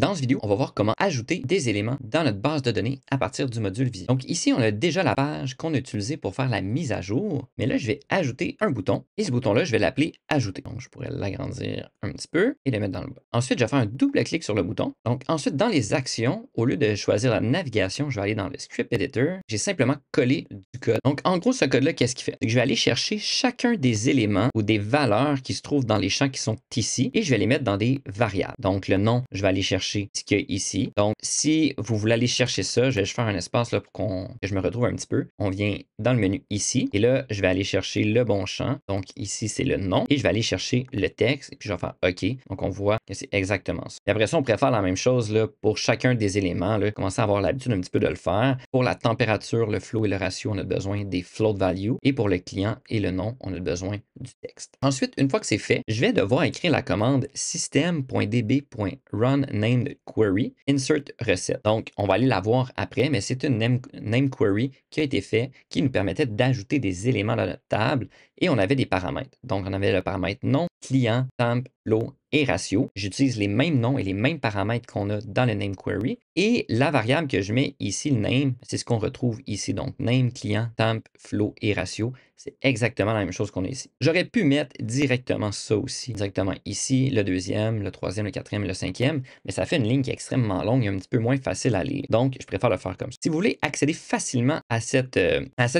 Dans cette vidéo, on va voir comment ajouter des éléments dans notre base de données à partir du module Visio. Donc ici, on a déjà la page qu'on a utilisée pour faire la mise à jour, mais là, je vais ajouter un bouton et ce bouton-là, je vais l'appeler Ajouter. Donc je pourrais l'agrandir un petit peu et le mettre dans le bas. Ensuite, je vais faire un double clic sur le bouton. Donc ensuite, dans les actions, au lieu de choisir la navigation, je vais aller dans le Script Editor. J'ai simplement collé du code. Donc en gros, ce code-là, qu'est-ce qu'il fait? C'est que je vais aller chercher chacun des éléments ou des valeurs qui se trouvent dans les champs qui sont ici et je vais les mettre dans des variables. Donc le nom, je vais aller chercher ce qu'il y a ici. Donc si vous voulez aller chercher ça, je vais faire un espace là pour que je me retrouve un petit peu. On vient dans le menu ici et là, je vais aller chercher le bon champ. Donc ici, c'est le nom et je vais aller chercher le texte et puis je vais faire OK. Donc on voit que c'est exactement ça. Et après ça, on pourrait faire la même chose là, pour chacun des éléments. Là, commencer à avoir l'habitude un petit peu de le faire. Pour la température, le flow et le ratio, on a besoin des float values. Et pour le client et le nom, on a besoin du texte. Ensuite, une fois que c'est fait, je vais devoir écrire la commande system.db.runNamedQuery insert recette. Donc, on va aller la voir après, mais c'est une name query qui a été faite qui nous permettait d'ajouter des éléments dans notre table et on avait des paramètres. Donc, on avait le paramètre nom, client, temp, flow et ratio. J'utilise les mêmes noms et les mêmes paramètres qu'on a dans le name query. Et la variable que je mets ici, le name, c'est ce qu'on retrouve ici. Donc, name, client, temp, flow et ratio. C'est exactement la même chose qu'on a ici. J'aurais pu mettre directement ça aussi. Directement ici, le deuxième, le troisième, le quatrième, le cinquième. Mais ça fait une ligne qui est extrêmement longue et un petit peu moins facile à lire. Donc, je préfère le faire comme ça. Si vous voulez accéder facilement à cette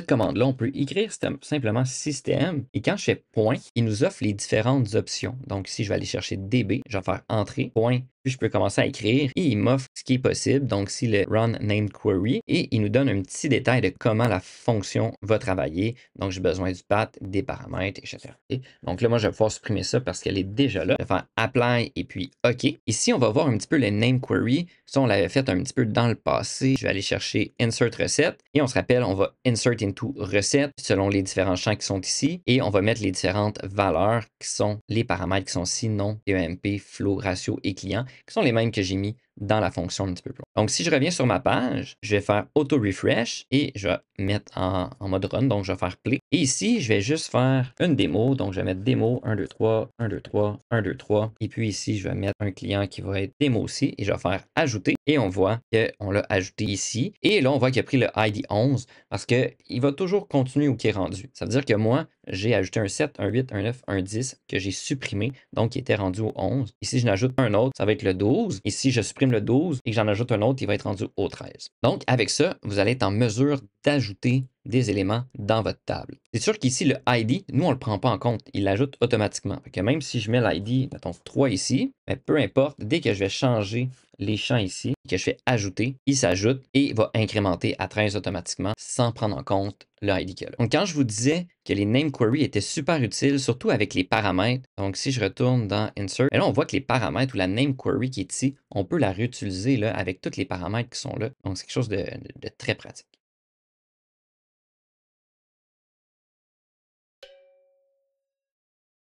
commande-là, on peut écrire simplement système. Et quand je fais point, il nous offre les différentes options. Donc, ici, je vais aller chercher DB. Je vais faire entrée, point. Puis je peux commencer à écrire et il m'offre ce qui est possible. Donc, ici, le run named query et il nous donne un petit détail de comment la fonction va travailler. Donc, j'ai besoin du path, des paramètres, etc. Donc là, moi, je vais pouvoir supprimer ça parce qu'elle est déjà là. Je vais faire apply et puis OK. Ici, on va voir un petit peu le name query. Ça, on l'avait fait un petit peu dans le passé. Je vais aller chercher insert recette et on se rappelle, on va insert into recette selon les différents champs qui sont ici et on va mettre les différentes valeurs qui sont les paramètres qui sont ici, nom, PEMP, flow, ratio et client, qui sont les mêmes que j'ai mis dans la fonction un petit peu plus loin. Donc, si je reviens sur ma page, je vais faire auto refresh et je vais mettre en mode run. Donc, je vais faire play. Et ici, je vais juste faire une démo. Donc, je vais mettre démo 1, 2, 3, 1, 2, 3, 1, 2, 3. Et puis ici, je vais mettre un client qui va être démo aussi et je vais faire ajouter. Et on voit qu'on l'a ajouté ici. Et là, on voit qu'il a pris le ID 11 parce qu'il va toujours continuer où il est rendu. Ça veut dire que moi, j'ai ajouté un 7, un 8, un 9, un 10 que j'ai supprimé, donc qui était rendu au 11. Ici, je n'ajoute un autre, ça va être le 12. Ici, je supprime le 12 et que j'en ajoute un autre, il va être rendu au 13. Donc, avec ça, vous allez être en mesure d'ajouter des éléments dans votre table. C'est sûr qu'ici, le ID, nous, on ne le prend pas en compte. Il l'ajoute automatiquement. Fait que même si je mets l'ID, mettons 3 ici, mais peu importe, dès que je vais changer les champs ici, que je fais ajouter, il s'ajoute et il va incrémenter à 13 automatiquement sans prendre en compte le ID qu'il y a là. Donc, quand je vous disais que les name query étaient super utiles, surtout avec les paramètres. Donc, si je retourne dans Insert, et là, on voit que les paramètres ou la name query qui est ici, on peut la réutiliser là, avec tous les paramètres qui sont là. Donc, c'est quelque chose de très pratique.